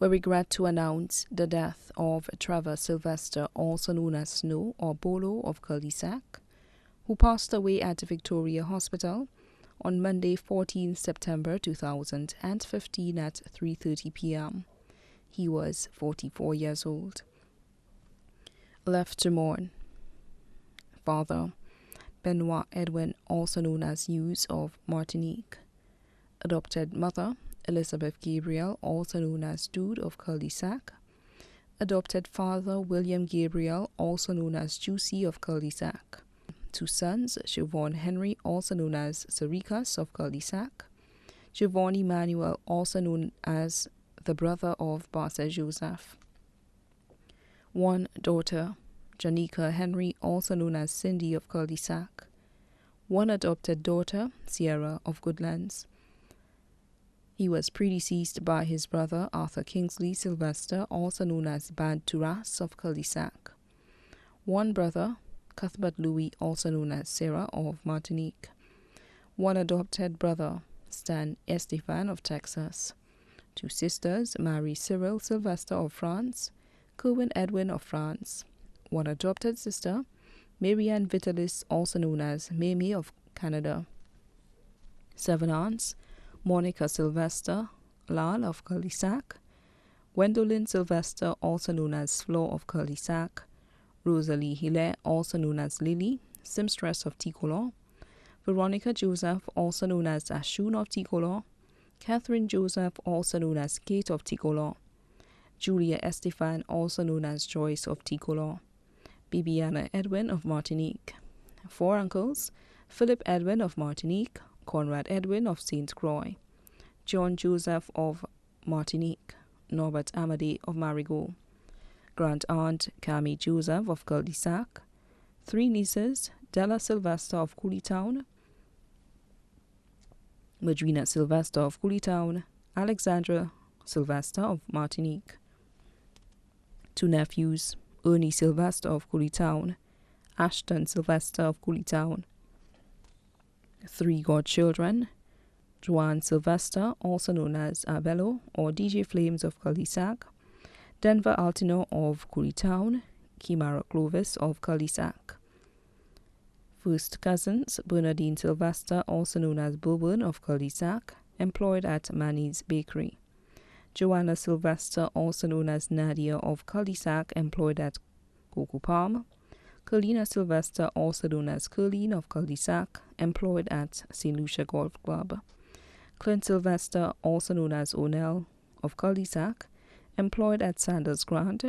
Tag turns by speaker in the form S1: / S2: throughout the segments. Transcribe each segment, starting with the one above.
S1: We regret to announce the death of Trevor Sylvester, also known as Snow or Bolo of Cul-de-Sac, who passed away at Victoria Hospital on Monday, 14 September 2015 at 3:30 p.m. He was 44 years old. Left to mourn. Father Benoit Edwin, also known as Hughes of Martinique. Adopted mother Elizabeth Gabriel, also known as Dude of Cul-de-Sac. Adopted father William Gabriel, also known as Juicy of Cul-de-Sac. Two sons, Siobhan Henry, also known as Saricas of Cul-de-Sac. Siobhan Emmanuel, also known as the brother of Barca Joseph. One daughter, Janika Henry, also known as Cindy of Cul-de-Sac. One adopted daughter, Sierra of Goodlands. He was predeceased by his brother Arthur Kingsley Sylvester, also known as Bad Turas of Cul-de-Sac. One brother, Cuthbert Louis, also known as Sarah of Martinique. One adopted brother, Stan Estefan of Texas. Two sisters, Marie Cyril Sylvester of France, Kerwin Edwin of France. One adopted sister, Marianne Vitalis, also known as Mamie of Canada. 7 aunts, Monica Sylvester, Lal of Cul-de-Sac, Gwendolyn Sylvester, also known as Flo of Cul-de-Sac, Rosalie Hilaire, also known as Lily, seamstress of Ticolor, Veronica Joseph, also known as Ashun of Ticolor, Catherine Joseph, also known as Kate of Ticolor, Julia Estefan, also known as Joyce of Ticolor, Bibiana Edwin of Martinique. 4 uncles, Philip Edwin of Martinique, Conrad Edwin of St. Croix, John Joseph of Martinique, Norbert Amadei of Marigot, Grand Aunt Camille Joseph of Cul-de-Sac, 3 nieces, Della Sylvester of Cooleytown, Madrina Sylvester of Cooleytown, Alexandra Sylvester of Martinique. 2 nephews, Ernie Sylvester of Cooleytown, Ashton Sylvester of Cooleytown. 3 godchildren, Joanne Sylvester, also known as Abello or DJ Flames of Cul-de-Sac, Denver Altino of Cooleytown, Kimara Clovis of Cul-de-Sac. First cousins, Bernardine Sylvester, also known as Bourbon of Cul-de-Sac, employed at Manny's Bakery. Joanna Sylvester, also known as Nadia of Cul-de-Sac, employed at Coco Palm. Carlina Sylvester, also known as Curleen of Cul-de-Sac, employed at St. Lucia Golf Club. Clint Sylvester, also known as O'Neill of Cul-de-Sac, employed at Sanders Grant.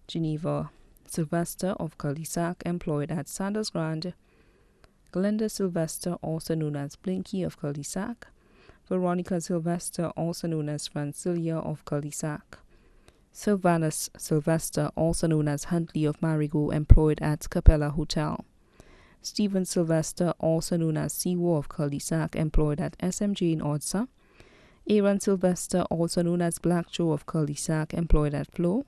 S1: Geneva Sylvester of Cul-de-Sac, employed at Sanders Grant. Glenda Sylvester, also known as Blinky of Cul-de-Sac. Veronica Sylvester, also known as Francilia of Cul-de-Sac. Sylvanus Sylvester, also known as Huntley of Marigot, employed at Capella Hotel. Stephen Sylvester, also known as Siwo of Cul-de-Sac, employed at SMJ in Odsa. Aaron Sylvester, also known as Black Joe of Cul-de-Sac, employed at Flo.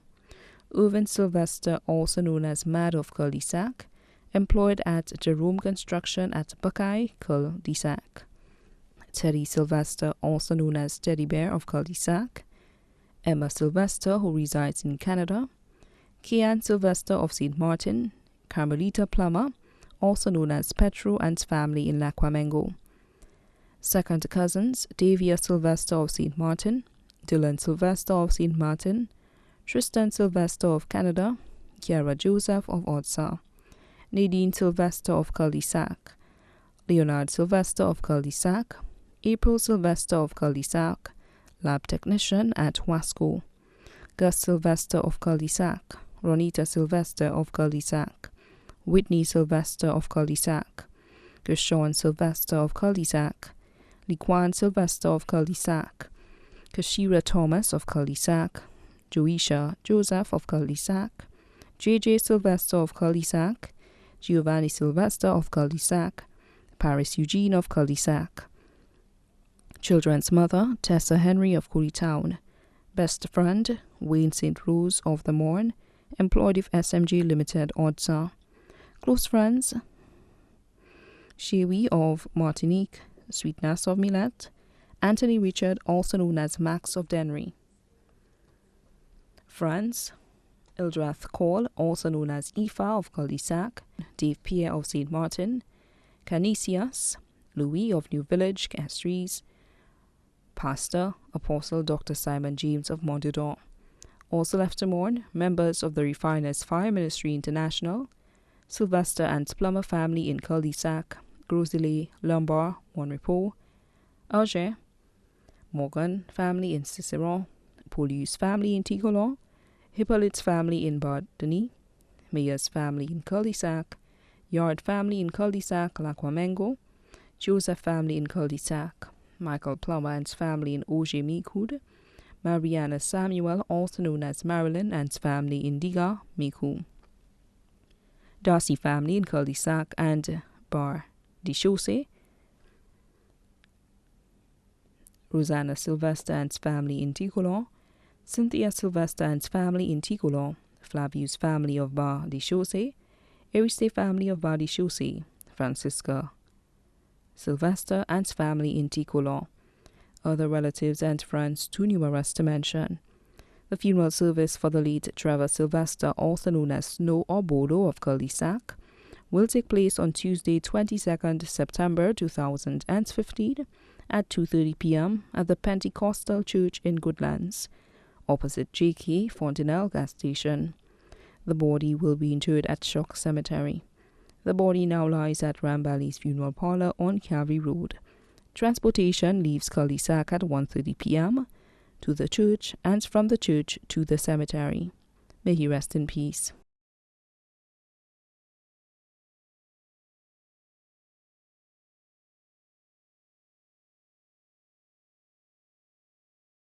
S1: Irvin Sylvester, also known as Mad of Cul-de-Sac, employed at Jerome Construction at Buckeye, Cul-de-Sac. Teddy Sylvester, also known as Teddy Bear of Cul-de-Sac. Emma Sylvester, who resides in Canada. Kian Sylvester of St. Martin. Carmelita Plummer, also known as Petro and family in Laquamengo. Second cousins, Davia Sylvester of St. Martin. Dylan Sylvester of St. Martin. Tristan Sylvester of Canada. Kiara Joseph of Odsa. Nadine Sylvester of Cul-de-Sac. Leonard Sylvester of Cul-de-Sac. April Sylvester of Cul-de-Sac, lab technician at Wasco. Gus Sylvester of Cul-de-Sac. Ronita Sylvester of Cul-de-Sac. Whitney Sylvester of Cul-de-Sac. Gershon Sylvester of Cul-de-Sac. Liquan Sylvester of Cul-de-Sac. Kashira Thomas of Cul-de-Sac. Joisha Joseph of Cul-de-Sac. JJ Sylvester of Cul-de-Sac. Giovanni Sylvester of Cul-de-Sac. Paris Eugene of Cul-de-Sac. Children's mother, Tessa Henry of Cooleytown. Best friend, Wayne St. Rose of the Morn, employed of SMG Limited, Odsa. Close friends, Shewi of Martinique, Sweetness of Millet, Anthony Richard, also known as Max of Dennery. France, Ildrath Call, also known as Aoife of Cul-de-Sac, Dave Pierre of St. Martin, Canisius, Louis of New Village, Castries, Pastor, Apostle Dr. Simon James of Montdodon. Also left to mourn, members of the Refiners Fire Ministry International, Sylvester and Plummer family in Cul-de-Sac, Grosley, Lombard, Monrepo, Auger, Morgan family in Ciceron, Polius family in Tigolon, Hippolyte's family in Bardeny, Mayer's family in Cul-de-Sac, Yard family in Cul-de-Sac, Laquamengo, Joseph family in Cul-de-Sac, Michael Plummer and his family in Auger Micoud, Mariana Samuel, also known as Marilyn, and his family in Diga, Micoud, Darcy family in Cul-de-Sac and Bar de Chaussee, Rosanna Sylvester and his family in Tigolon, Cynthia Sylvester and his family in Tigolon, Flavius family of Bar de Chaussee, Ariste family of Bar de Chaussee, Francisca Sylvester and his family in Tigolon. Other relatives and friends too numerous to mention. The funeral service for the late Trevor Sylvester, also known as Snow or Bolo of Cul-de-Sac, will take place on Tuesday, 22nd September 2015 at 2:30 p.m. at the Pentecostal Church in Goodlands, opposite J.K. Fontenelle gas station. The body will be interred at Shock Cemetery. The body now lies at Ramballi's Funeral Parlor on Calvary Road. Transportation leaves Cul-de-Sac at 1:30 p.m. to the church and from the church to the cemetery. May he rest in peace.